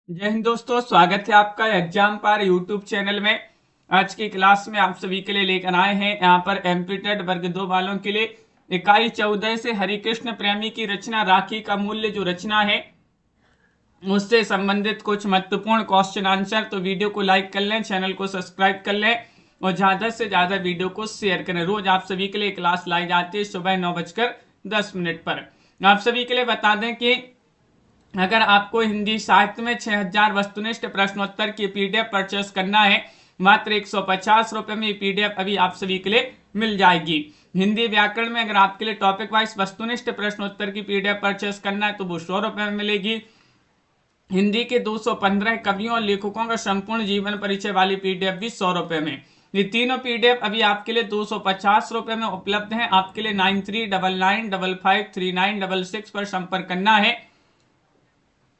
जय हिंद दोस्तों, स्वागत है आपका एग्जाम पार यूट्यूब चैनल में। आज की क्लास में आप सभी के लिए लेकर आए हैं यहाँ पर एमपी टेट वर्ग 2 वालों के लिए इकाई 14 से हरिकृष्ण प्रेमी की रचना राखी का मूल्य जो रचना है उससे संबंधित कुछ महत्वपूर्ण क्वेश्चन आंसर। तो वीडियो को लाइक कर लें, चैनल को सब्सक्राइब कर लें और ज्यादा से ज्यादा वीडियो को शेयर करें। रोज आप सभी के लिए क्लास लाई जाती है सुबह 9:10 पर। आप सभी के लिए बता दें कि अगर आपको हिंदी साहित्य में 6000 वस्तुनिष्ठ प्रश्नोत्तर की पीडीएफ परचेस करना है, मात्र 150 रुपए में पीडीएफ अभी आप सभी के लिए मिल जाएगी। हिंदी व्याकरण में अगर आपके लिए टॉपिक वाइज वस्तुनिष्ठ प्रश्नोत्तर की पीडीएफ परचेस करना है तो वो 100 रुपए में मिलेगी। हिंदी के 215 कवियों और लेखकों का संपूर्ण जीवन परिचय वाली पीडीएफ भी 100 रुपए में। ये तीनों पीडीएफ अभी आपके लिए 250 रुपए में उपलब्ध हैं। आपके लिए 9399553966 पर संपर्क करना है।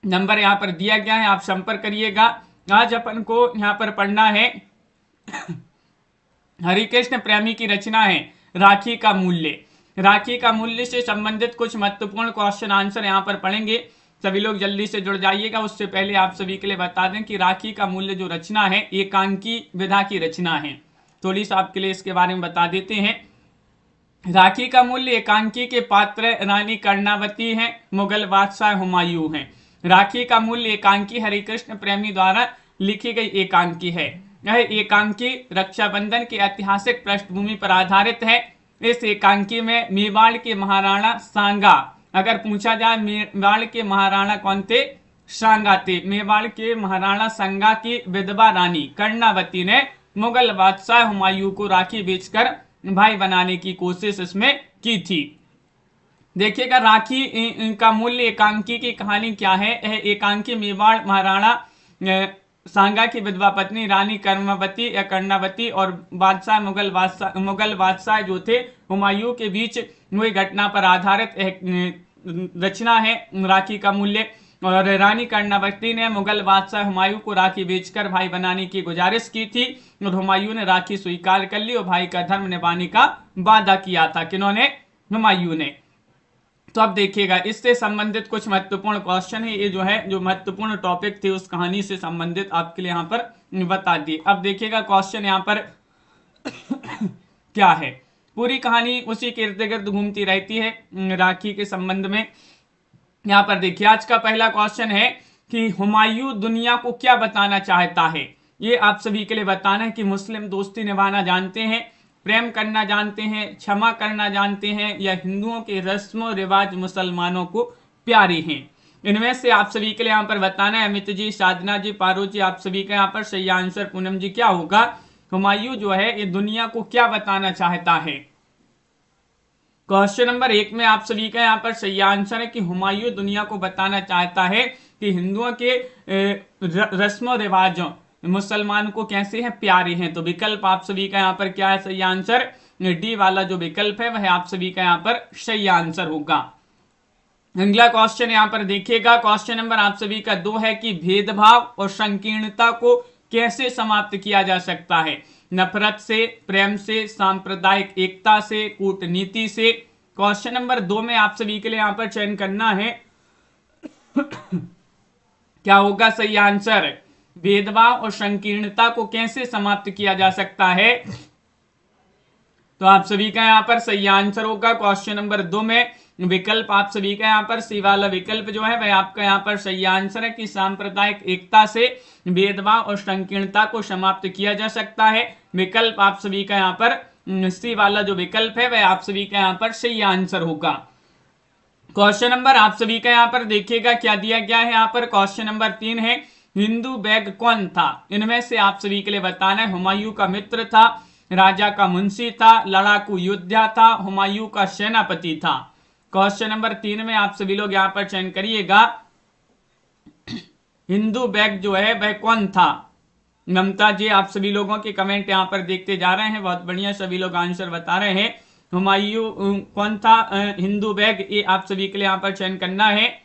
नंबर यहाँ पर दिया गया है, आप संपर्क करिएगा। आज अपन को यहाँ पर पढ़ना है हरिकृष्ण प्रेमी की रचना है राखी का मूल्य। राखी का मूल्य से संबंधित कुछ महत्वपूर्ण क्वेश्चन आंसर यहाँ पर पढ़ेंगे। सभी लोग जल्दी से जुड़ जाइएगा। उससे पहले आप सभी के लिए बता दें कि राखी का मूल्य जो रचना है एकांकी विधा की रचना है। थोड़ी सा आपके लिए इसके बारे में बता देते हैं। राखी का मूल्य एकांकी के पात्र रानी कर्णावती हैं, मुगल बादशाह हुमायूं हैं। राखी का मूल्य एकांकी हरिकृष्ण प्रेमी द्वारा लिखी गई एकांकी है। यह एकांकी रक्षाबंधन की ऐतिहासिक पृष्ठभूमि पर आधारित है। इस एकांकी में मेवाड़ के महाराणा सांगा, अगर पूछा जाए मेवाड़ के महाराणा कौन थे, सांगा थे। मेवाड़ के महाराणा सांगा की विधवा रानी कर्णावती ने मुगल बादशाह हुमायूं को राखी बेचकर भाई बनाने की कोशिश इसमें की थी। देखिएगा राखी का मूल्य एकांकी की कहानी क्या है। यह एकांकी मेवाड़ महाराणा सांगा की विधवा पत्नी रानी कर्मवती या कर्णावती और मुगल बादशाह जो थे हुमायूं के बीच हुई घटना पर आधारित एक रचना है राखी का मूल्य। और रानी कर्णावती ने मुगल बादशाह हुमायूं को राखी बेचकर भाई बनाने की गुजारिश की थी और हुमायूं ने राखी स्वीकार कर ली और भाई का धर्म निभाने का वादा किया था। किन्होंने? हुमायूं ने। तो अब देखिएगा इससे संबंधित कुछ महत्वपूर्ण क्वेश्चन है। ये जो है जो महत्वपूर्ण टॉपिक थे उस कहानी से संबंधित आपके लिए यहाँ पर बता दिए। अब देखिएगा क्वेश्चन यहाँ पर क्या है। पूरी कहानी उसी के इर्द गिर्द घूमती रहती है राखी के संबंध में। यहाँ पर देखिए आज का पहला क्वेश्चन है कि हुमायूं दुनिया को क्या बताना चाहता है। ये आप सभी के लिए बताना है कि मुस्लिम दोस्ती निभाना जानते हैं, प्रेम करना जानते हैं, क्षमा करना जानते हैं, या हिंदुओं के रस्म रिवाज मुसलमानों को प्यारे हैं। इनमें से आप सभी के लिए यहाँ पर बताना है। अमित जी, साधना जी, पारो जी, आप सभी का यहाँ पर सही आंसर। पूनम जी क्या होगा? हुमायूं जो है ये दुनिया को क्या बताना चाहता है। क्वेश्चन नंबर 1 में आप सभी का यहाँ पर सही आंसर है कि हुमायूं दुनिया को बताना चाहता है कि हिंदुओं के रस्म रिवाजों मुसलमान को कैसे हैं, प्यारे हैं। तो विकल्प आप सभी का यहाँ पर क्या है सही आंसर? डी वाला जो विकल्प है वह आप सभी का यहाँ पर सही आंसर होगा। अगला क्वेश्चन यहाँ पर देखिएगा। क्वेश्चन नंबर आप सभी का 2 है कि भेदभाव और संकीर्णता को कैसे समाप्त किया जा सकता है। नफरत से, प्रेम से, सांप्रदायिक एकता से, कूटनीति से। क्वेश्चन नंबर 2 में आप सभी के लिए यहाँ पर चयन करना है क्या होगा सही आंसर। भेदभाव और संकीर्णता को कैसे समाप्त किया जा सकता है। तो आप सभी का यहाँ पर सही आंसर होगा क्वेश्चन नंबर 2 में विकल्प आप सभी का यहाँ पर सी वाला विकल्प जो है वह आपका यहाँ पर सही आंसर है कि सांप्रदायिक एकता से भेदभाव और संकीर्णता को समाप्त किया जा सकता है। विकल्प आप सभी का यहाँ पर सी वाला जो विकल्प है वह आप सभी का यहाँ पर सही आंसर होगा। क्वेश्चन नंबर आप सभी का यहाँ पर देखिएगा क्या दिया गया है। यहाँ पर क्वेश्चन नंबर 3 है हिंदू बैग कौन था। इनमें से आप सभी के लिए बताना है। हुमायूं का मित्र था, राजा का मुंशी था, लड़ाकू योद्धा था, हुमायूं का सेनापति था। क्वेश्चन नंबर 3 में आप सभी लोग यहाँ पर चयन करिएगा हिंदू बैग जो है वह कौन था। ममता जी आप सभी लोगों के कमेंट यहाँ पर देखते जा रहे हैं, बहुत बढ़िया, सभी लोग आंसर बता रहे हैं। हुमायूं कौन था हिंदू बैग, ये आप सभी के लिए यहाँ पर चयन करना है।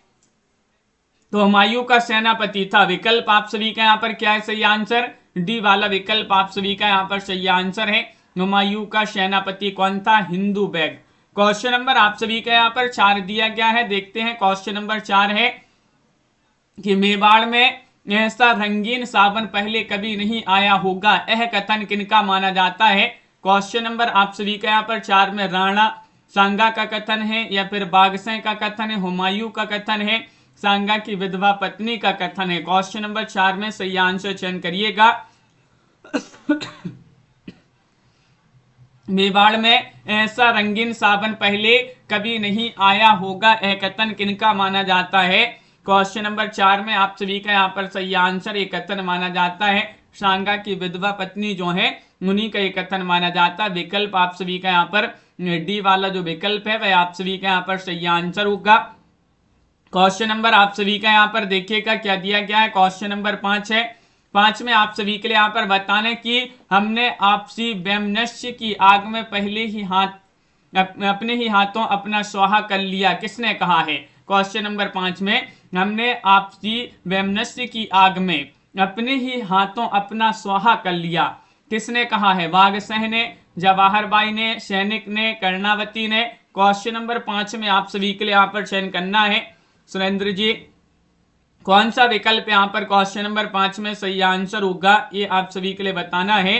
तो हुमायूं का सेनापति था। विकल्प आप सभी का यहाँ पर क्या है सही आंसर? डी वाला विकल्प आप सभी का यहाँ पर सही आंसर है। हुमायूं का सेनापति कौन था? हिंदू बैग। क्वेश्चन नंबर आप सभी का यहाँ पर 4 दिया गया है। देखते हैं क्वेश्चन नंबर 4 है कि मेवाड़ में ऐसा रंगीन सावन पहले कभी नहीं आया होगा, यह कथन किनका माना जाता है? क्वेश्चन नंबर आप सभी का यहाँ पर 4 में राणा सांगा का कथन है, या फिर बागसै का कथन है, हुमायूं का कथन है, सांगा की विधवा पत्नी का कथन है? क्वेश्चन नंबर 4 में सही आंसर चयन करिएगा। मेवाड़ में ऐसा रंगीन सावन पहले कभी नहीं आया होगा, यह कथन किनका माना जाता है? क्वेश्चन नंबर 4 में आप सभी का यहाँ पर सही आंसर ये कथन माना जाता है सांगा की विधवा पत्नी जो है उन्हीं का ये कथन माना जाता है। विकल्प आप सभी का यहाँ पर डी वाला जो विकल्प है वह आप सभी का यहाँ पर सही आंसर होगा। क्वेश्चन नंबर आप सभी का यहाँ पर देखिएगा क्या दिया गया है। क्वेश्चन नंबर 5 है। 5 में आप सभी के लिए यहाँ पर बताने कि हमने आपसी वैमनस्य की आग में पहले ही अपने ही हाथों अपना स्वाहा कर लिया, किसने कहा है? क्वेश्चन नंबर 5 में हमने आपसी वैमनस्य की आग में अपने ही हाथों अपना स्वाहा कर लिया, किसने कहा है? बागसै ने, जवाहर बाई ने, सैनिक ने, कर्णावती ने? क्वेश्चन नंबर 5 में आप सभी के लिए यहाँ पर चयन करना है। सुरेंद्र जी कौन सा विकल्प यहाँ पर क्वेश्चन नंबर 5 में सही आंसर होगा, ये आप सभी के लिए बताना है।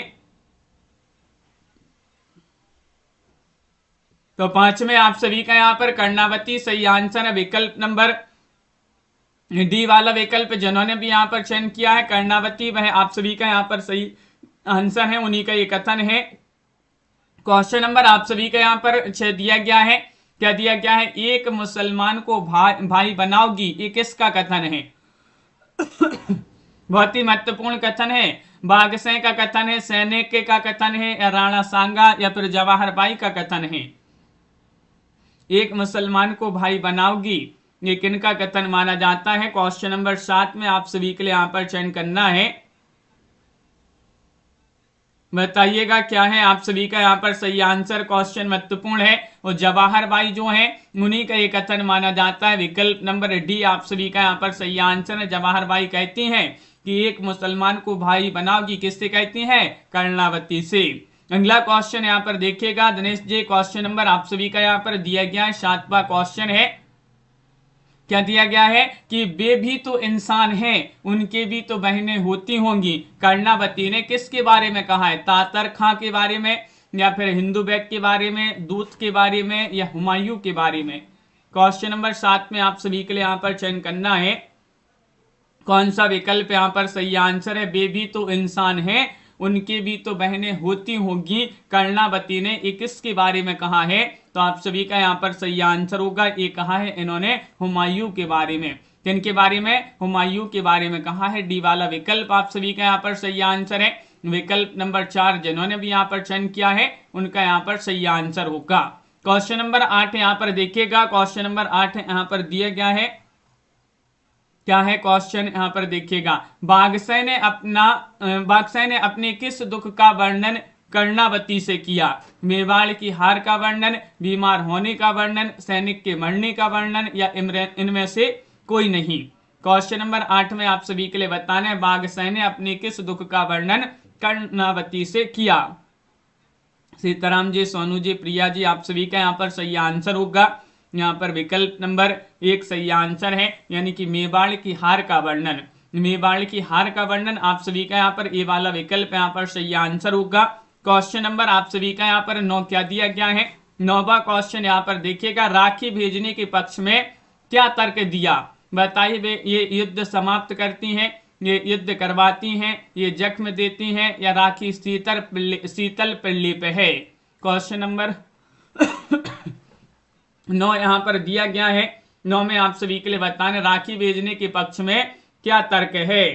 तो 5 में आप सभी का यहाँ पर कर्णावती सही आंसर है। विकल्प नंबर डी वाला विकल्प जिन्होंने भी यहाँ पर चयन किया है कर्णावती, वह आप सभी का यहाँ पर सही आंसर है, उन्हीं का ये कथन है। क्वेश्चन नंबर आप सभी का यहाँ पर दिया गया है, क्या दिया गया है? एक मुसलमान को भाई बनाओगी, ये किसका कथन है? बहुत ही महत्वपूर्ण कथन है। बागसै का कथन है, सैनिक का कथन है, या राणा सांगा या फिर जवाहर बाई का कथन है? एक मुसलमान को भाई बनाओगी, ये किनका कथन माना जाता है? क्वेश्चन नंबर 7 में आप सभी के लिए यहाँ पर चयन करना है। बताइएगा क्या है आप सभी का यहाँ पर सही आंसर। क्वेश्चन महत्वपूर्ण है और जवाहर बाई जो है उन्हीं का ये कथन माना जाता है। विकल्प नंबर डी आप सभी का यहाँ पर सही आंसर है। जवाहर बाई कहती हैं कि एक मुसलमान को भाई बनाओगी, किससे कहती हैं? कर्णावती से। अगला क्वेश्चन यहाँ पर देखिएगा दिनेश जी, क्वेश्चन नंबर आप सभी का यहाँ पर दिया गया है 7वां क्वेश्चन है। क्या दिया गया है कि वे भी तो इंसान हैं, उनके भी तो बहनें होती होंगी। कर्णावती ने किसके बारे में कहा है? तातर खां के बारे में, या फिर हिंदू बेग के बारे में, दूत के बारे में, या हुमायूं के बारे में? क्वेश्चन नंबर 7 में आप सभी के लिए यहाँ पर चयन करना है कौन सा विकल्प यहाँ पर सही आंसर है। वे भी तो इंसान हैं, उनके भी तो बहनें होती होंगी, कर्णावती ने ये किसके बारे में कहा है? तो आप सभी का यहाँ पर सही आंसर होगा, ये कहा है इन्होंने हुमायूं के बारे में। किनके बारे में? हुमायूं के बारे में कहा है। डी वाला विकल्प आप सभी का यहाँ पर सही आंसर है। विकल्प नंबर 4 जिन्होंने भी यहाँ पर चयन किया है उनका यहाँ पर सही आंसर होगा। क्वेश्चन नंबर 8 यहाँ पर देखिएगा। क्वेश्चन नंबर 8 यहाँ पर दिया गया है, क्या है क्वेश्चन यहाँ पर देखिएगा। बागसै ने अपने किस दुख का वर्णन कर्णावती से किया? मेवाड़ की हार का वर्णन, बीमार होने का वर्णन, सैनिक के मरने का वर्णन, या इनमें से कोई नहीं? क्वेश्चन नंबर 8 में आप सभी के लिए बताना है बागसै ने अपने किस दुख का वर्णन कर्णावती से किया। सीताराम जी, सोनू जी, प्रिया जी, आप सभी का यहाँ पर सही आंसर होगा। यहाँ पर विकल्प नंबर 1 सही आंसर है, यानी कि मेवाड़ की हार का वर्णन। मेवाड़ की हार का वर्णन आप सभी का यहाँ पर ए वाला विकल्प यहाँ पर सही आंसर होगा। क्वेश्चन नंबर आप सभी का यहाँ पर 9 क्या दिया गया है? 9वां क्वेश्चन यहाँ पर देखिएगा। राखी भेजने के पक्ष में क्या तर्क दिया? बताइए, वे ये युद्ध समाप्त करती हैं, ये युद्ध करवाती हैं, ये जख्म देती हैं, या राखी शीतल पिल्ली पे है? क्वेश्चन नंबर 9 यहाँ पर दिया गया है। 9 में आप सभी के लिए बताने राखी भेजने के पक्ष में क्या तर्क है?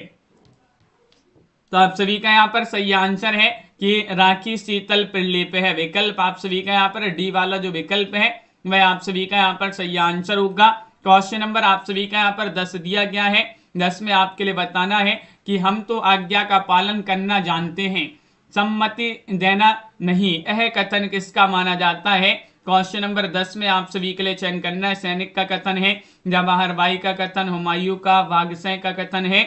तो आप सभी का यहाँ पर सही आंसर है कि राखी शीतल पिल्ली पे है। विकल्प आप सभी का यहाँ पर डी वाला जो विकल्प है वह आप सभी का यहाँ पर सही आंसर होगा। क्वेश्चन नंबर आप सभी का यहाँ पर 10 दिया गया है। 10 में आपके लिए बताना है कि हम तो आज्ञा का पालन करना जानते हैं, सम्मति देना नहीं, यह कथन किसका माना जाता है? क्वेश्चन नंबर 10 में आप सभी के लिए चयन करना है। सैनिक का कथन है, जवाहर बाई का कथन, हुमायूं का, बागसै का कथन है,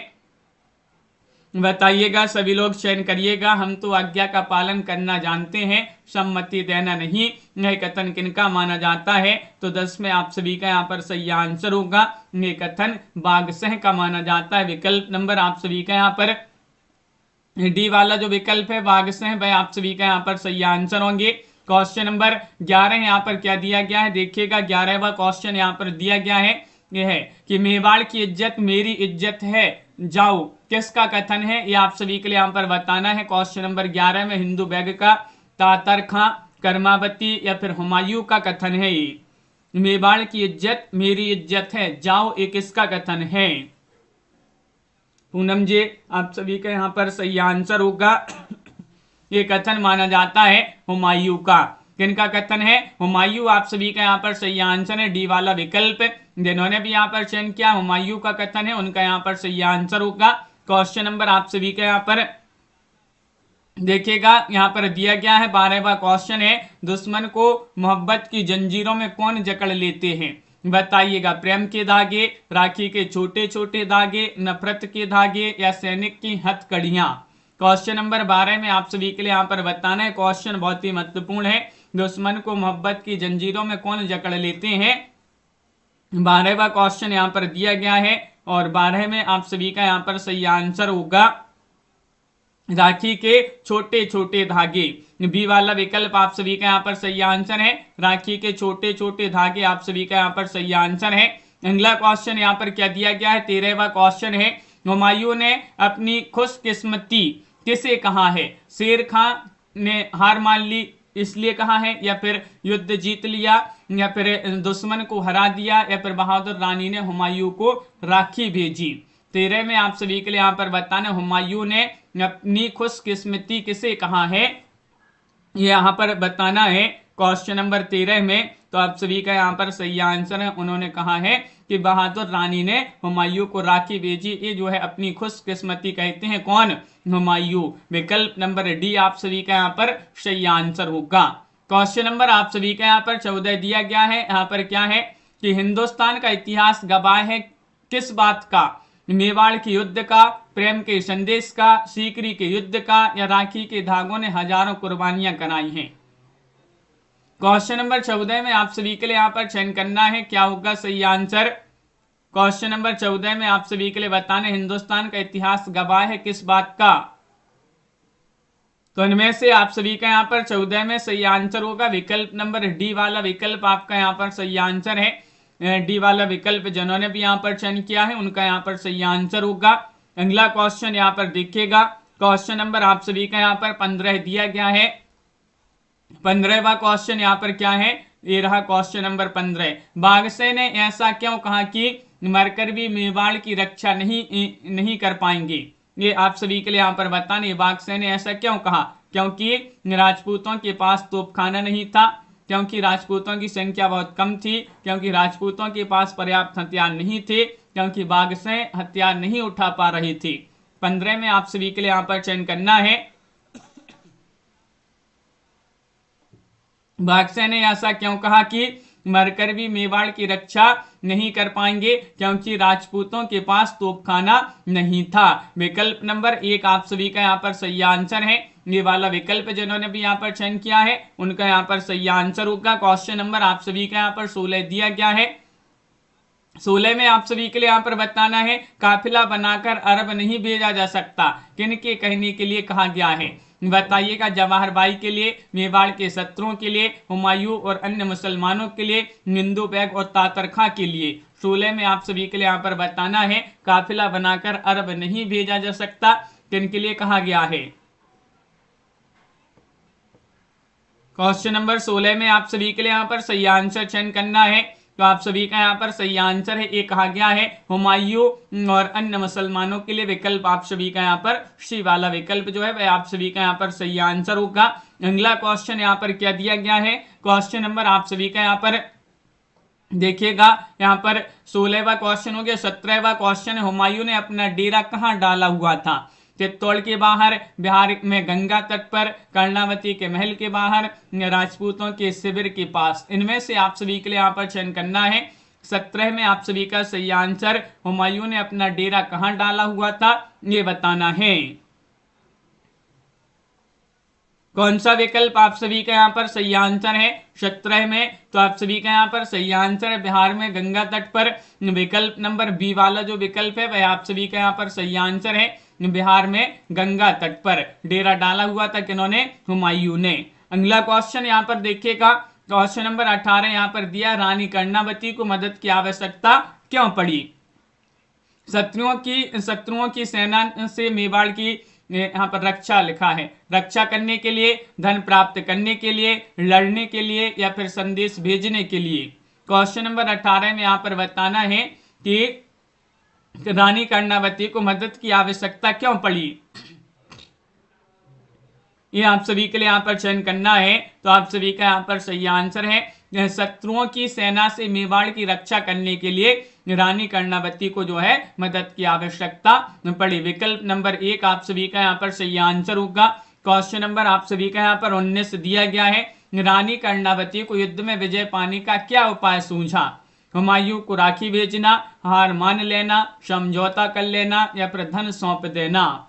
बताइएगा, सभी लोग चयन करिएगा। हम तो आज्ञा का पालन करना जानते हैं, सम्मति देना नहीं। यह कथन किनका माना जाता है? तो 10 में आप सभी का यहाँ पर सही आंसर होगा। ये कथन बागसह का माना जाता है। विकल्प नंबर आप सभी का यहाँ पर डी वाला जो विकल्प है बागसह, वह आप सभी का यहाँ पर सही आंसर होंगे। क्वेश्चन नंबर 11 यहाँ पर क्या दिया गया है? देखिएगा 11वां क्वेश्चन यहाँ पर दिया गया है, यह है कि मेवाड़ की इज्जत मेरी इज्जत है, जाओ किसका कथन है? ये आप सभी के लिए यहाँ पर बताना है। क्वेश्चन नंबर 11 में हिंदू बैग का, तातर खां, कर्मावती या फिर हुमायूं का कथन है। ये मेवाड़ की इज्जत मेरी इज्जत है, जाओ, ये किसका कथन है? पूनम जी, आप सभी का यहाँ पर सही आंसर होगा। ये कथन माना जाता है हुमायूं का। किनका कथन है? हुमायूं। आप सभी का यहाँ पर सही आंसर है डी वाला विकल्प। जिन्होंने भी यहाँ पर चयन किया हुमायूं का कथन है, उनका यहाँ पर सही आंसर होगा। क्वेश्चन नंबर आप सभी का यहाँ पर देखिएगा, यहाँ पर दिया गया है 12वां क्वेश्चन है, दुश्मन को मोहब्बत की जंजीरों में कौन जकड़ लेते हैं? बताइएगा, प्रेम के धागे, राखी के छोटे छोटे धागे, नफरत के धागे या सैनिक की हथकड़ियां? क्वेश्चन नंबर 12 में आप सभी के लिए यहाँ पर बताना है। क्वेश्चन बहुत ही महत्वपूर्ण है। दुश्मन को मोहब्बत की जंजीरों में कौन जकड़ लेते हैं? 12वां क्वेश्चन यहाँ पर दिया गया है और 12 में आप सभी का यहाँ पर सही आंसर होगा राखी के छोटे छोटे धागे। बी वाला विकल्प आप सभी का यहाँ पर सही आंसर है, राखी के छोटे छोटे धागे आप सभी का यहाँ पर सही आंसर है। अगला क्वेश्चन यहाँ पर क्या दिया गया है? 13वां क्वेश्चन है, हुमायूं ने अपनी खुशकिस्मती किसे कहा है? शेर खां ने हार मान ली इसलिए कहा है, या फिर युद्ध जीत लिया, या फिर दुश्मन को हरा दिया, या फिर बहादुर रानी ने हुमायूं को राखी भेजी? 13 में आप सभी के लिए यहाँ पर बताना, हुमायूं ने अपनी खुशकिस्मती किसे कहा है, ये यहाँ पर बताना है। क्वेश्चन नंबर 13 में तो आप सभी का यहाँ पर सही आंसर है, उन्होंने कहा है कि बहादुर रानी ने हुमायूं को राखी भेजी। ये जो है अपनी खुशकिस्मती कहते हैं, कौन? हुमायूं। विकल्प नंबर डी आप सभी का यहाँ पर सही आंसर होगा। क्वेश्चन नंबर आप सभी का यहाँ पर 14 दिया गया है। यहाँ पर क्या है कि हिंदुस्तान का इतिहास गवाह है किस बात का? मेवाड़ के युद्ध का, प्रेम के संदेश का, सीकरी के युद्ध का, या राखी के धागों ने हजारों कुर्बानियां कराई हैं? क्वेश्चन नंबर 14 में आप सभी के लिए यहाँ पर चयन करना है, क्या होगा सही आंसर? क्वेश्चन नंबर 14 में आप सभी के लिए बताने, हिंदुस्तान का इतिहास गवाह है किस बात का? तो इनमें से आप सभी का यहाँ पर 14 में सही आंसर होगा विकल्प नंबर डी वाला विकल्प आपका यहाँ पर सही आंसर है। डी वाला विकल्प जिन्होंने भी यहाँ पर चयन किया है उनका यहाँ पर सही आंसर होगा। अगला क्वेश्चन यहाँ पर देखिएगा, क्वेश्चन नंबर आप सभी का यहाँ पर 15 दिया गया है। 15वां क्वेश्चन यहाँ पर क्या है? ये रहा क्वेश्चन नंबर 15। बागसे ने ऐसा क्यों कहा कि मरकर भी मेवाड़ की रक्षा नहीं कर पाएंगे? ये आप सभी के लिए यहाँ पर बताने, बागसे ने ऐसा क्यों कहा? क्योंकि राजपूतों के पास तोपखाना नहीं था, क्योंकि राजपूतों की संख्या बहुत कम थी, क्योंकि राजपूतों के पास पर्याप्त हथियार नहीं थे, क्योंकि बागसे हथियार नहीं उठा पा रही थी। 15 में आप सभी के लिए यहाँ पर चयन करना है। बागसे ने ऐसा क्यों कहा कि मरकर भी मेवाड़ की रक्षा नहीं कर पाएंगे? क्योंकि राजपूतों के पास तोपखाना नहीं था। विकल्प नंबर 1 आप सभी का यहाँ पर सही आंसर है। ये वाला विकल्प जिन्होंने भी यहाँ पर चयन किया है उनका यहाँ पर सही आंसर होगा। क्वेश्चन नंबर आप सभी का यहाँ पर 16 दिया गया है। 16 में आप सभी के लिए यहाँ पर बताना है, काफिला बनाकर अरब नहीं भेजा जा सकता, किनके कहने के लिए कहा गया है? बताइएगा, जवाहर बाई के लिए, मेवाड़ के शत्रुओं के लिए, हुमायूं और अन्य मुसलमानों के लिए, हिंदू बैग और तातर खां के लिए? 16 में आप सभी के लिए यहाँ पर बताना है, काफिला बनाकर अरब नहीं भेजा जा सकता, किनके लिए कहा गया है? क्वेश्चन नंबर 16 में आप सभी के लिए यहाँ पर सही आंसर चयन करना है। तो आप सभी का यहाँ पर सही आंसर है, ये कहा गया है हुमायूं और अन्य मुसलमानों के लिए। विकल्प आप सभी का यहाँ पर सी वाला विकल्प जो है वह आप सभी का यहाँ पर सही आंसर होगा। अगला क्वेश्चन यहाँ पर क्या दिया गया है? क्वेश्चन नंबर आप सभी का यहाँ पर देखिएगा, यहाँ पर 16वां क्वेश्चन हो गया। 17वां क्वेश्चन, हुमायूं ने अपना डेरा कहाँ डाला हुआ था? चित्तौड़ के बाहर, बिहार में गंगा तट पर, कर्णावती के महल के बाहर, राजपूतों के शिविर के पास? इनमें से आप सभी के लिए यहाँ पर चयन करना है। 17 में आप सभी का सही आंसर, हुमायूं ने अपना डेरा कहां डाला हुआ था, ये बताना है। कौन सा विकल्प आप सभी का यहाँ पर सही आंसर है 17 में? तो आप सभी का यहाँ पर सही आंसर है बिहार में गंगा तट पर। विकल्प नंबर बी वाला जो विकल्प है वह आप सभी का यहाँ पर सही आंसर है। बिहार में गंगा तट पर डेरा डाला हुआ था किन्होंने? हुमायूं ने। अगला क्वेश्चन यहाँ पर देखिएगा, क्वेश्चन नंबर 18 यहाँ पर दिया, रानी कर्णावती को मदद की आवश्यकता क्यों पड़ी? शत्रुओं की सेना से मेवाड़ की यहाँ पर रक्षा लिखा है, रक्षा करने के लिए, धन प्राप्त करने के लिए, लड़ने के लिए, या फिर संदेश भेजने के लिए। क्वेश्चन नंबर 18 में यहाँ पर बताना है कि रानी कर्णावती को मदद की आवश्यकता क्यों पड़ी। ये आप सभी के लिए यहाँ पर चयन करना है। तो आप सभी का यहाँ पर सही आंसर है, शत्रुओं की सेना से मेवाड़ की रक्षा करने के लिए रानी कर्णावती को जो है मदद की आवश्यकता पड़ी। विकल्प नंबर 1 आप सभी का यहाँ पर सही आंसर होगा। क्वेश्चन नंबर आप सभी का यहाँ पर 19 दिया गया है, रानी कर्णावती को युद्ध में विजय पाने का क्या उपाय सूझा? हुमायूं को राखी भेजना, हार मान लेना, समझौता कर लेना, या फिर धन सौंप देना।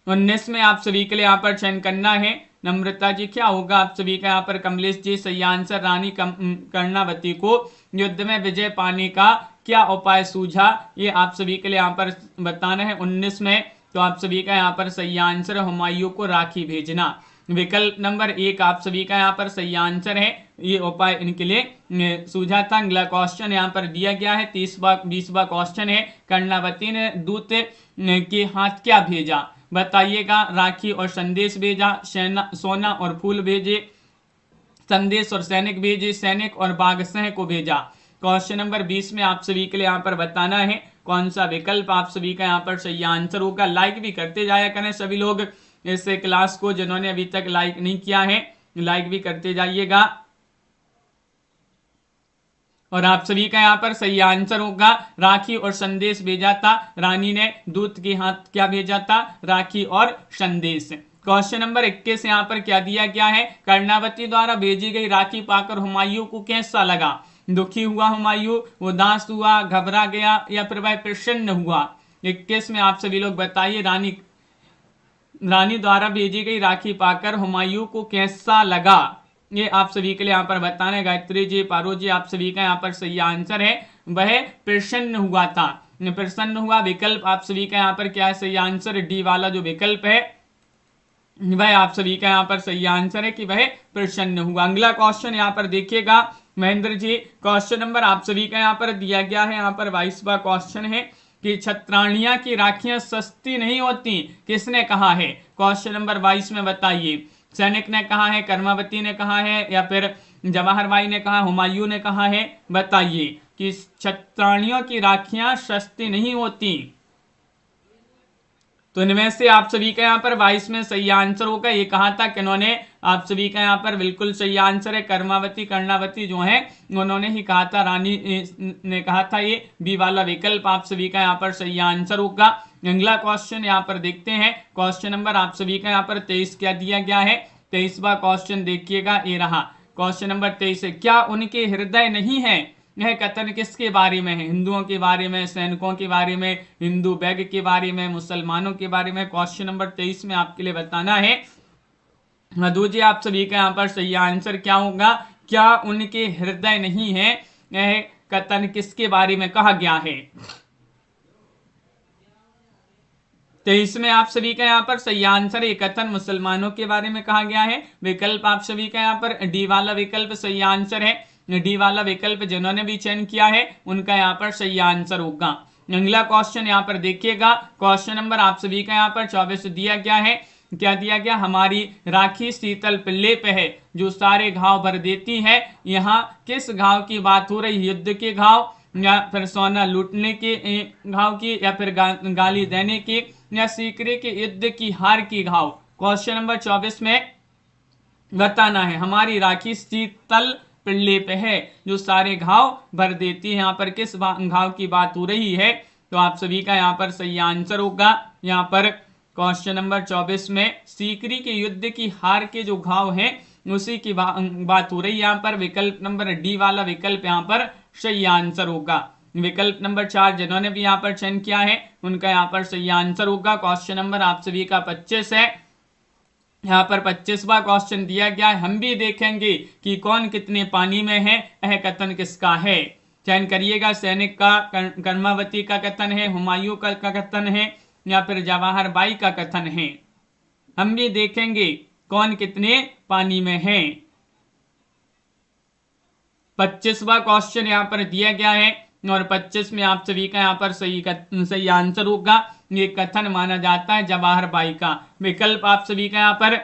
19 में आप सभी के लिए यहाँ पर चयन करना है। नम्रता जी क्या होगा आप सभी का यहाँ पर? कमलेश जी सही आंसर, रानी कर्णावती को युद्ध में विजय पाने का क्या उपाय सूझा, ये आप सभी के लिए यहाँ पर बताना है 19 में। तो आप सभी का यहाँ पर सही आंसर है, हुमायूं को राखी भेजना। विकल्प नंबर 1 आप सभी का यहाँ पर सही आंसर है, ये उपाय इनके लिए सूझा था। अगला क्वेश्चन यहाँ पर दिया गया है 20वां क्वेश्चन है, कर्णावती ने दूत के हाथ क्या भेजा? बताइएगा। राखी और संदेश भेजा, सोना और फूल भेजे, संदेश और सैनिक भेजे, सैनिक और बादशाह को भेजा। क्वेश्चन नंबर 20 में आप सभी के लिए यहाँ पर बताना है कौन सा विकल्प आप सभी का यहाँ पर सही आंसर होगा। लाइक भी करते जाया करें सभी लोग इस क्लास को, जिन्होंने अभी तक लाइक नहीं किया है लाइक भी करते जाइएगा। और आप सभी का यहाँ पर सही आंसर होगा, राखी और संदेश भेजा था। रानी ने दूत के हाथ क्या भेजा था? राखी और संदेश। क्वेश्चन नंबर 21 यहाँ पर क्या दिया गया है, कर्णावती द्वारा भेजी गई राखी पाकर हुमायूं को कैसा लगा? दुखी हुआ हुमायूं, उदास हुआ, घबरा गया, या फिर वह प्रसन्न हुआ? 21 में आप सभी लोग बताइए, रानी द्वारा भेजी गई राखी पाकर हुमायूं को कैसा लगा, ये आप सभी के लिए यहाँ पर बताना है। गायत्री जी, पारो जी, आप सभी का यहाँ पर सही आंसर है, वह प्रसन्न हुआ था, प्रसन्न हुआ। विकल्प आप सभी का यहाँ पर क्या है सही आंसर? डी वाला जो विकल्प है वह आप सभी का यहाँ पर सही आंसर है कि वह प्रसन्न हुआ। अगला क्वेश्चन यहाँ पर देखिएगा महेंद्र जी, क्वेश्चन नंबर आप सभी का यहाँ पर दिया गया है, यहाँ पर 22वां क्वेश्चन है कि छत्राणियां की राखियां सस्ती नहीं होती, किसने कहा है? क्वेश्चन नंबर 22 में बताइए। सैनिक ने कहा है, कर्मावती ने कहा है, या फिर जवाहर भाई ने कहा, हुमायूं ने कहा है? बताइए कि छत्राणियों की राखियां सस्ती नहीं होती। तो इनमें से आप सभी का यहाँ पर 22 में सही आंसर होगा, ये कहा था किन्होंने? आप सभी का यहाँ पर बिल्कुल सही आंसर है, कर्णावती जो है उन्होंने ही कहा था, रानी ने कहा था। ये बी वाला विकल्प आप सभी का यहाँ पर सही आंसर होगा। अगला क्वेश्चन यहाँ पर देखते हैं, क्वेश्चन नंबर आप सभी का यहाँ पर 23 क्या दिया गया है? 23वां क्वेश्चन देखिएगा, ये रहा क्वेश्चन नंबर 23 है, क्या उनके हृदय नहीं है? यह कथन किसके बारे में है? हिंदुओं के बारे में, सैनिकों के बारे में, हिंदू बैग के बारे में, मुसलमानों के बारे में? क्वेश्चन नंबर 23 में आपके लिए बताना है। मधु जी, आप सभी का यहाँ पर सही आंसर क्या होगा? क्या उनके हृदय नहीं है, यह कथन किसके बारे में कहा गया है? 23 में आप सभी का यहाँ पर सही आंसर, ये कथन मुसलमानों के बारे में कहा गया है। विकल्प आप सभी का यहाँ पर डी वाला विकल्प सही आंसर है। डी वाला विकल्प जिन्होंने भी चयन किया है उनका यहाँ पर सही आंसर होगा। अगला क्वेश्चन यहाँ पर देखिएगा, क्वेश्चन नंबर आप सभी का यहाँ पर 24 दिया गया है। क्या दिया गया? हमारी राखी शीतल पिल्ले पे है जो सारे घाव भर देती है। यहाँ किस घाव की बात हो रही? युद्ध के घाव, या फिर सोना लूटने के घाव की, या फिर गाली देने की, या सीकरे के युद्ध की हार की घाव? क्वेश्चन नंबर 24 में बताना है। हमारी राखी शीतल पिल्ले पे है जो सारे घाव भर देती है, यहाँ पर किस घाव की बात हो रही है? तो आप सभी का यहाँ पर सही आंसर होगा, यहाँ पर क्वेश्चन नंबर 24 में सीकरी के युद्ध की हार के जो घाव हैं उसी की बात हो रही है यहाँ पर। विकल्प नंबर डी वाला विकल्प यहाँ पर सही आंसर होगा। विकल्प नंबर 4 जिन्होंने भी यहाँ पर चयन किया है उनका यहाँ पर सही आंसर होगा। क्वेश्चन नंबर आप सभी का 25 है। यहाँ पर 25वां क्वेश्चन दिया गया है। हम भी देखेंगे कि कौन कितने पानी में है, यह कथन किसका है। चयन करिएगा। सैनिक का, कर्मावती का कथन है, हुमायूं का कथन है या फिर जवाहर बाई का कथन है। हम भी देखेंगे कौन कितने पानी में है। 25वां क्वेश्चन यहाँ पर दिया गया है और 25 में आप सभी का यहाँ पर सही आंसर होगा। ये कथन माना जाता है जवाहर बाई का। विकल्प आप सभी का यहाँ पर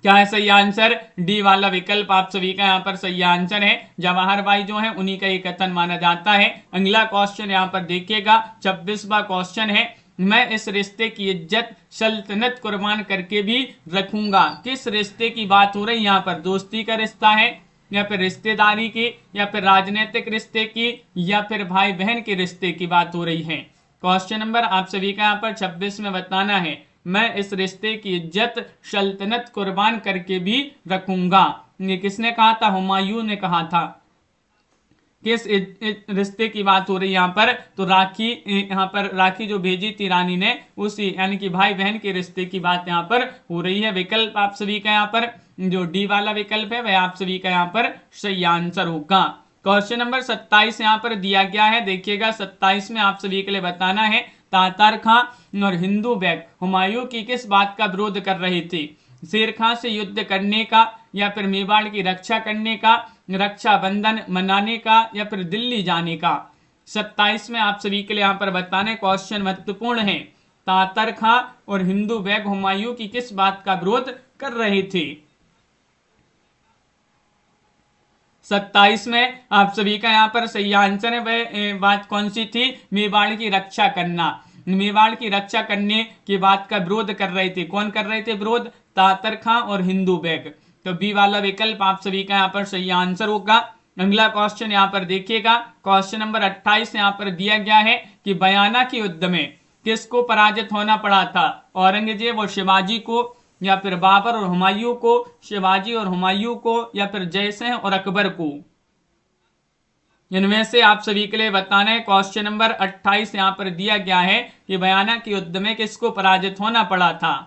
क्या है सही आंसर, डी वाला विकल्प आप सभी का यहाँ पर सही आंसर है। जवाहर बाई जो है उन्हीं का ये कथन माना जाता है। अगला क्वेश्चन यहाँ पर देखिएगा 26वां क्वेश्चन है। मैं इस रिश्ते की इज्जत सल्तनत कुर्बान करके भी रखूंगा। किस रिश्ते की बात हो रही है यहाँ पर, दोस्ती का रिश्ता है या फिर रिश्तेदारी की या फिर राजनीतिक रिश्ते की या फिर भाई बहन के रिश्ते की बात हो रही है। क्वेश्चन नंबर आप सभी का यहाँ पर 26 में बताना है। मैं इस रिश्ते की इज्जत सल्तनत कुर्बान करके भी रखूंगा। ये किसने कहा था, हुमायूं ने कहा था। किस रिश्ते की बात हो रही है यहाँ पर, तो राखी, यहाँ पर राखी जो भेजी थी रानी ने उसी यानी कि भाई बहन के रिश्ते की बात यहाँ पर हो रही है। विकल्प आप सभी का यहाँ पर जो डी वाला विकल्प है वह आप सभी का यहाँ पर सही आंसर होगा। क्वेश्चन नंबर 27 यहाँ पर दिया गया है। देखिएगा 27 में आप सभी के लिए बताना है। तातार खां और हिंदू बेग हुमायूं की किस बात का विरोध कर रहे थे, शेर खां से युद्ध करने का या फिर मेवाड़ की रक्षा करने का, रक्षाबंधन मनाने का या फिर दिल्ली जाने का। 27 में आप सभी के लिए यहाँ पर बताने क्वेश्चन महत्वपूर्ण है। तातर खां और हिंदू बेग हुमायूं की किस बात का विरोध कर रहे थे। 27 में आप सभी का यहाँ पर सही आंसर है। वह बात कौन सी थी, मेवाड़ की रक्षा करना। मेवाड़ की रक्षा करने की बात का विरोध कर रहे थे। कौन कर रहे थे विरोध, तातर खां और हिंदू बेग। तो बी वाला विकल्प आप सभी का यहाँ पर सही आंसर होगा। अगला क्वेश्चन यहाँ पर देखिएगा। क्वेश्चन नंबर 28 यहाँ पर दिया गया है कि बयाना के युद्ध में किसको पराजित होना पड़ा था, औरंगजेब और शिवाजी को या फिर बाबर और हुमायूं को, शिवाजी और हुमायूं को या फिर जयसिंह और अकबर को। इनमें से आप सभी के लिए बताना है। क्वेश्चन नंबर 28 यहाँ पर दिया गया है कि बयाना के युद्ध में किसको पराजित होना पड़ा था।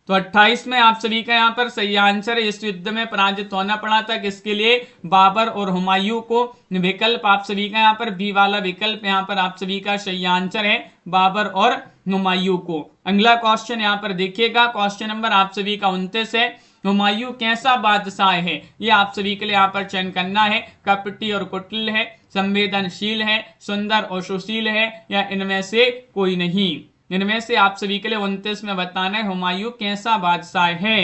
तो 28 में आप सभी का यहाँ पर सही आंसर है। इस युद्ध में पराजित होना पड़ा था किसके लिए, बाबर और हुमायूं को। विकल्प आप सभी का यहाँ पर बी वाला विकल्प यहाँ पर आप सभी का सही आंसर है, बाबर और हुमायूं को। अगला क्वेश्चन यहाँ पर देखिएगा। क्वेश्चन नंबर आप सभी का 29 है। हुमायूं कैसा बादशाह है, ये आप सभी के लिए यहाँ पर चयन करना है। कपटी और कुटिल है, संवेदनशील है, सुंदर और सुशील है या इनमें से कोई नहीं। इनमें से आप सभी के लिए 29 में बताना है हुमायूं कैसा बादशाह है।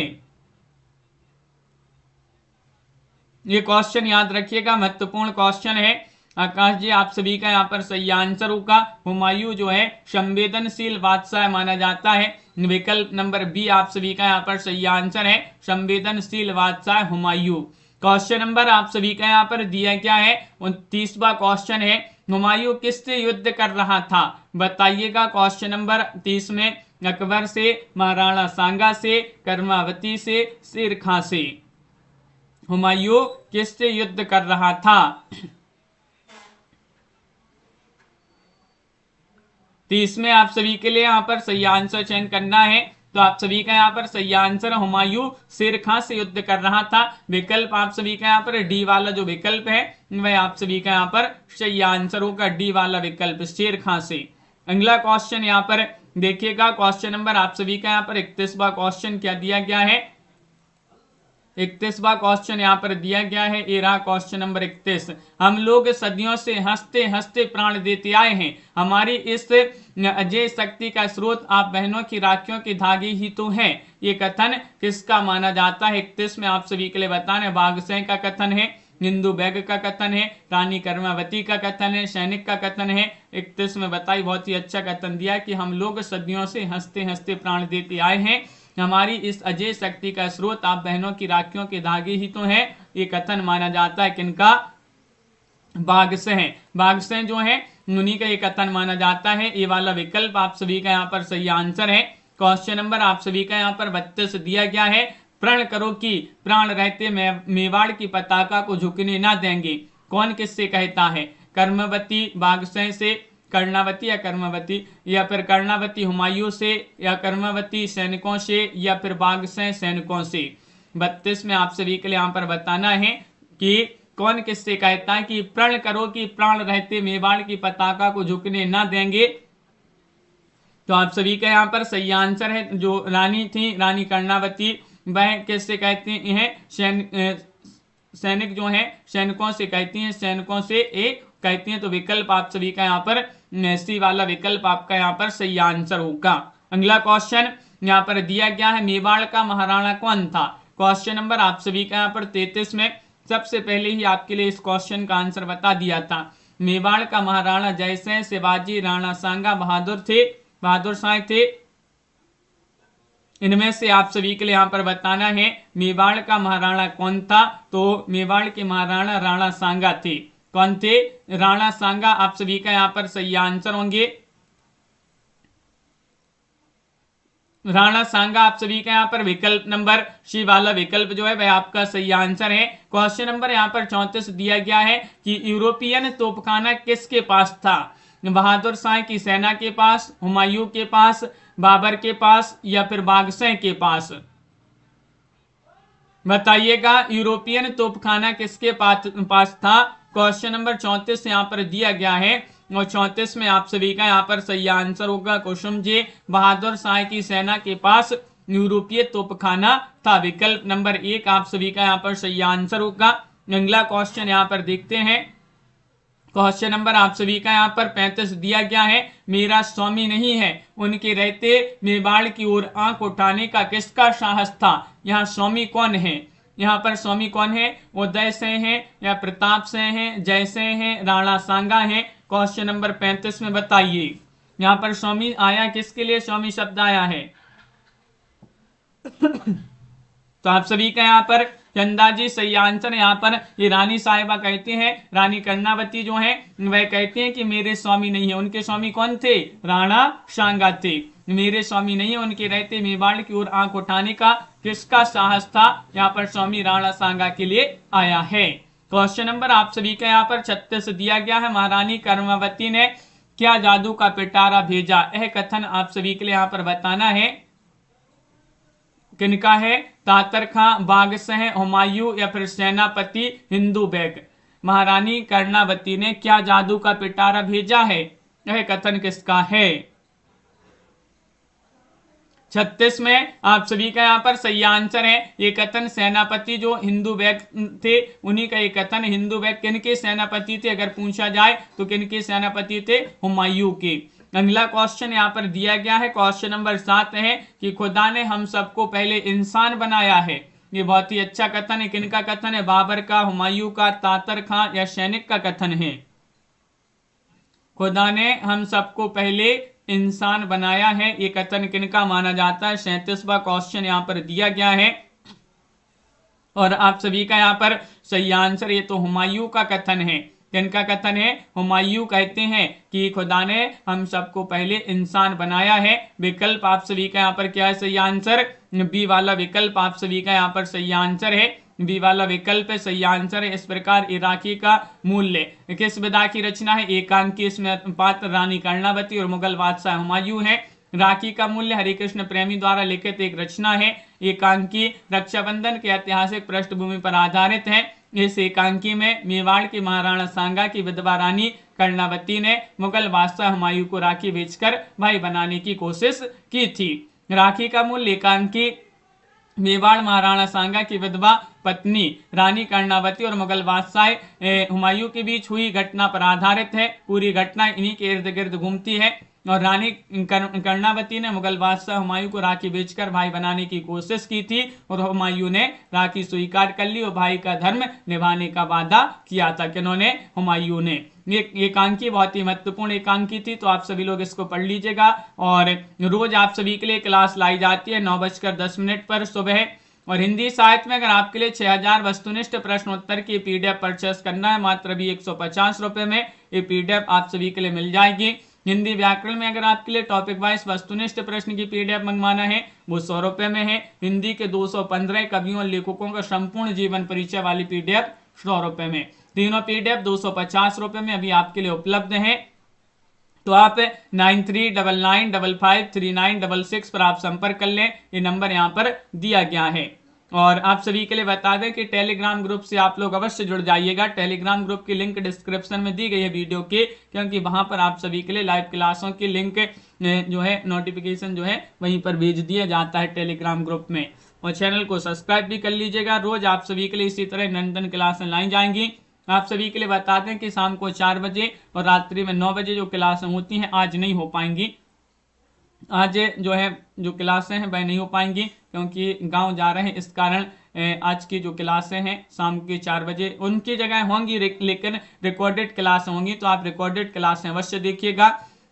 ये क्वेश्चन याद रखिएगा, महत्वपूर्ण क्वेश्चन है। आकाश जी आप सभी का यहाँ पर सही आंसर होगा। हुमायूं जो है संवेदनशील बादशाह माना जाता है। विकल्प नंबर बी आप सभी का यहाँ पर सही आंसर है, संवेदनशील बादशाह हुमायूं। क्वेश्चन नंबर आप सभी का यहाँ पर दिया गया है। 29वां क्वेश्चन है, हुमायूं किससे युद्ध कर रहा था, बताइएगा। क्वेश्चन नंबर 30 में अकबर से, महाराणा सांगा से, कर्मावती से, शेर खां से। हुमायूं किससे युद्ध कर रहा था। 30 में आप सभी के लिए यहाँ पर सही आंसर चयन करना है। तो आप सभी का यहाँ पर सही आंसर हुमायूं शेर खां से युद्ध कर रहा था। विकल्प आप सभी का यहाँ पर डी वाला जो विकल्प है वह आप सभी का यहाँ पर सही आंसर होगा, डी वाला विकल्प, शेर खां से। अगला क्वेश्चन यहाँ पर देखिएगा। क्वेश्चन नंबर आप सभी का यहाँ पर 31वां क्वेश्चन क्या दिया गया है। 31वां क्वेश्चन यहाँ पर दिया गया है। ये रहा क्वेश्चन नंबर 31। हम लोग सदियों से हंसते हंसते प्राण देते आए हैं, हमारी इस अजय शक्ति का स्रोत आप बहनों की राखियों के धागे ही तो है। ये कथन किसका माना जाता है। 31 में आप सभी के लिए बताना है। बागसैं का कथन है, हिंदू बैग का कथन है, रानी कर्मावती का कथन है, सैनिक का कथन है। 31 में बताई, बहुत ही अच्छा कथन दिया कि हम लोग सदियों से हंसते हंसते प्राण देते आए हैं, हमारी इस अजय शक्ति का स्रोत आप बहनों की राखियों के धागे ही तो है। ये कथन माना जाता है किनका, बागसैं। बागसैं जो है उन्हीं का ये कथन माना जाता है। ये वाला विकल्प आप सभी का यहाँ पर सही आंसर है। क्वेश्चन नंबर आप सभी का यहाँ पर 32 दिया गया है। प्रण करो कि प्राण रहते मेवाड़ की पताका को झुकने ना देंगे, कौन किससे कहता है? कर्मवती बागसय से, कर्णावती या कर्मवती, या फिर कर्णावती हुमायूं से, या कर्मवती सैनिकों से, या फिर बागसय सैनिकों से। 32 में आप सभी के लिए यहाँ पर बताना है कि कौन किससे कहता है कि प्रण करो कि प्राण रहते मेवाड़ की पताका को झुकने ना देंगे। तो आप सभी का यहाँ पर सही आंसर है, जो रानी थी, रानी कर्णावती, वह किससे कहते हैं? सैनिक जो है सैनिकों से कहती हैं, सैनिकों से एक कहती हैं। तो विकल्प आप सभी का यहाँ पर सी वाला विकल्प आपका यहाँ पर सही आंसर होगा। अगला क्वेश्चन यहाँ पर दिया गया है, मेवाड़ का महाराणा कौन था? क्वेश्चन नंबर आप सभी का यहाँ पर 33 में सबसे पहले ही आपके लिए इस क्वेश्चन का आंसर बता दिया था। मेवाड़ का महाराणा जयसिंह, शिवाजी, राणा सांगा, बहादुर शाह थे। इनमें से आप सभी के लिए यहाँ पर बताना है मेवाड़ का महाराणा कौन था? तो मेवाड़ के महाराणा राणा सांगा थे। कौन थे? राणा सांगा आप सभी का यहाँ पर सही आंसर होंगे। राणा सांगा आप सभी का यहाँ पर विकल्प नंबर सी वाला विकल्प जो है वह आपका सही आंसर है। क्वेश्चन नंबर यहाँ पर 34 दिया गया है कि यूरोपियन तोपखाना किसके पास था? बहादुर शाह की सेना के पास, हुमायूं के पास, बाबर के पास, या फिर बागसय के पास? बताइएगा, यूरोपियन तोपखाना किसके पास था? क्वेश्चन नंबर 34 यहाँ पर दिया गया है और 34 में आप सभी का यहाँ पर सही आंसर होगा कुसुम जी, बहादुर शाह की सेना के पास यूरोपीय तोपखाना था। विकल्प नंबर 1 आप सभी का यहाँ पर सही आंसर होगा। अगला क्वेश्चन यहाँ पर देखते हैं। क्वेश्चन नंबर आप सभी का यहाँ पर 35 दिया गया है, मेरा स्वामी नहीं है, उनके रहते मेवाड़ की ओर आंख उठाने का किसका साहस था? यहाँ स्वामी कौन है? यहाँ पर स्वामी कौन है? उदय सिंह है, या प्रताप सिंह है, जय सिंह है, राणा सांगा है? क्वेश्चन नंबर 35 में बताइए, यहाँ पर स्वामी आया किसके लिए? स्वामी शब्द आया है। तो आप सभी का यहाँ पर चंदा जी सही आंसर। यहाँ पर ये रानी साहिबा कहते हैं, रानी कर्णावती जो है वह कहते हैं कि मेरे स्वामी नहीं है। उनके स्वामी कौन थे? राणा सांगा थे। मेरे स्वामी नहीं है, उनके रहते मेवाड़ की ओर आंख उठाने का किसका साहस था? यहाँ पर स्वामी राणा सांगा के लिए आया है। क्वेश्चन नंबर आप सभी का यहाँ पर 36 दिया गया है, महारानी कर्मावती ने क्या जादू का पिटारा भेजा? यह कथन आप सभी के लिए यहाँ पर बताना है, किनका है? तातर खां, बागसह, हुमायूं, या फिर सेनापति हिंदू बेग? महारानी कर्णावती ने क्या जादू का पिटारा भेजा है? यह कथन किसका है? 36 में आप सभी का यहाँ पर सही आंसर है। ये कथन सेनापति जो हिंदू बेग थे उन्हीं का ये कथन। हिंदू बेग किनके सेनापति थे अगर पूछा जाए तो किनके सेनापति थे? हुमायूं के। अगला क्वेश्चन यहाँ पर दिया गया है, क्वेश्चन नंबर 7 है कि खुदा ने हम सबको पहले इंसान बनाया है। ये बहुत ही अच्छा कथन है। किनका कथन है? बाबर का, हुमायूं का, तातर खां, या सैनिक का कथन है? खुदा ने हम सबको पहले इंसान बनाया है, ये कथन किनका माना जाता है? 37वां क्वेश्चन यहाँ पर दिया गया है और आप सभी का यहाँ पर सही आंसर ये तो हुमायूं का कथन है। किनका कथन है? हुमायूं कहते हैं कि खुदा ने हम सबको पहले इंसान बनाया है। विकल्प आप सभी का यहाँ पर क्या है सही आंसर? बी वाला विकल्प आप सभी का यहाँ पर सही आंसर है। बी वाला विकल्प है सही आंसर है। इस प्रकार इराकी का मूल्य किस विधा की रचना है? एकांकी। इसमें पात्र रानी कर्णावती और मुगल बादशाह हुमायूं है। राखी का मूल्य हरिकृष्ण प्रेमी द्वारा लिखित एक रचना है। एकांकी रक्षाबंधन के ऐतिहासिक पृष्ठभूमि पर आधारित है। इस एकांकी में मेवाड़ की महाराणा सांगा की विधवा रानी कर्णावती ने मुगल बादशाह हुमायूं को राखी भेजकर भाई बनाने की कोशिश की थी। राखी का मूल एकांकी मेवाड़ महाराणा सांगा की विधवा पत्नी रानी कर्णावती और मुगल बादशाह हुमायूं के बीच हुई घटना पर आधारित है। पूरी घटना इन्हीं के इर्द गिर्द घूमती है और रानी कर्णावती ने मुगल बादशाह हुमायूं को राखी बेचकर भाई बनाने की कोशिश की थी और हुमायूं ने राखी स्वीकार कर ली और भाई का धर्म निभाने का वादा किया था। किन्होंने? हुमायूं ने। ये एकांकी बहुत ही महत्वपूर्ण एकांकी थी, तो आप सभी लोग इसको पढ़ लीजिएगा। और रोज आप सभी के लिए क्लास लाई जाती है 9:10 पर सुबह। और हिंदी साहित्य में अगर आपके लिए 6000 वस्तुनिष्ठ प्रश्न उत्तर की पीडीएफ परचेस करना है मात्र अभी 150 रुपए में ये पीडीएफ आप सभी के लिए मिल जाएगी। हिंदी व्याकरण में अगर आपके लिए टॉपिक वाइज वस्तुनिष्ठ प्रश्न की पीडीएफ मंगवाना है वो 100 रुपए में है। हिंदी के 215 कवियों और लेखकों का संपूर्ण जीवन परिचय वाली पीडीएफ 100 रुपए में। तीनों पीडीएफ 250 रुपए में अभी आपके लिए उपलब्ध है। तो आप 9399553966 पर आप संपर्क कर लें, ये नंबर यहाँ पर दिया गया है। और आप सभी के लिए बता दें कि टेलीग्राम ग्रुप से आप लोग अवश्य जुड़ जाइएगा। टेलीग्राम ग्रुप की लिंक डिस्क्रिप्शन में दी गई है वीडियो की, क्योंकि वहां पर आप सभी के लिए लाइव क्लासों की लिंक जो है नोटिफिकेशन जो है वहीं पर भेज दिया जाता है टेलीग्राम ग्रुप में। और चैनल को सब्सक्राइब भी कर लीजिएगा। रोज आप सभी के लिए इसी तरह नंदन क्लासें लाई जाएंगी। आप सभी के लिए बता दें कि शाम को 4 बजे और रात्रि में 9 बजे जो क्लासें होती हैं आज नहीं हो पाएंगी। आज जो है जो क्लासें हैं वह नहीं हो पाएंगी क्योंकि गांव जा रहे हैं, इस कारण आज की जो क्लासें हैं शाम के 4 बजे उनकी जगह होंगी, लेकिन रिकॉर्डेड क्लास होंगी। तो आप रिकॉर्डेड क्लासें अवश्य देखिएगा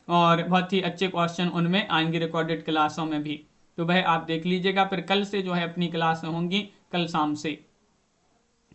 और बहुत ही अच्छे क्वेश्चन उनमें आएंगे रिकॉर्डेड क्लासों में भी। तो वह आप देख लीजिएगा। फिर कल से जो है अपनी क्लासें होंगी कल शाम से।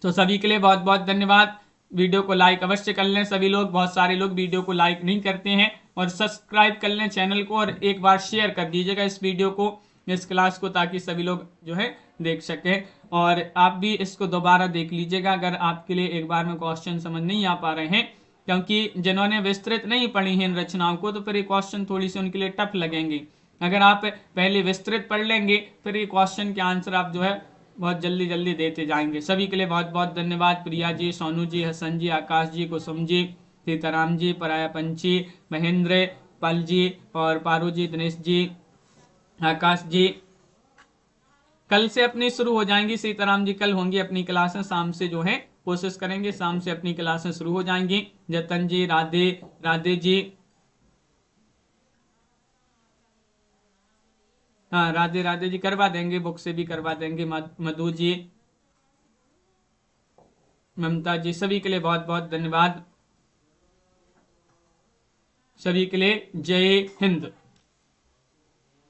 तो सभी के लिए बहुत बहुत धन्यवाद। वीडियो को लाइक अवश्य कर लें सभी लोग। बहुत सारे लोग वीडियो को लाइक नहीं करते हैं। और सब्सक्राइब कर लें चैनल को और एक बार शेयर कर दीजिएगा इस वीडियो को, इस क्लास को, ताकि सभी लोग जो है देख सकें। और आप भी इसको दोबारा देख लीजिएगा अगर आपके लिए एक बार में क्वेश्चन समझ नहीं आ पा रहे हैं, क्योंकि जिन्होंने विस्तृत नहीं पढ़ी है इन रचनाओं को तो फिर ये क्वेश्चन थोड़ी सी उनके लिए टफ लगेंगे। अगर आप पहले विस्तृत पढ़ लेंगे फिर ये क्वेश्चन के आंसर आप जो है बहुत जल्दी जल्दी देते जाएंगे। सभी के लिए बहुत बहुत धन्यवाद। प्रिया जी, सोनू जी, हसन जी, आकाश जी, कुसुम जी, सीताराम जी, पराया पंची, महेंद्र, पल जी और पारू जी, दिनेश जी, आकाश जी। कल से अपनी शुरू हो जाएंगी। सीताराम जी कल होंगी अपनी क्लासें शाम से, जो है कोशिश करेंगे शाम से अपनी क्लासें शुरू हो जाएंगी। जतन जी, राधे राधे जी, हाँ राधे राधे जी करवा देंगे, बुक से भी करवा देंगे। मधु जी, ममता जी, सभी के लिए बहुत बहुत धन्यवाद। सभी के लिए जय हिंद।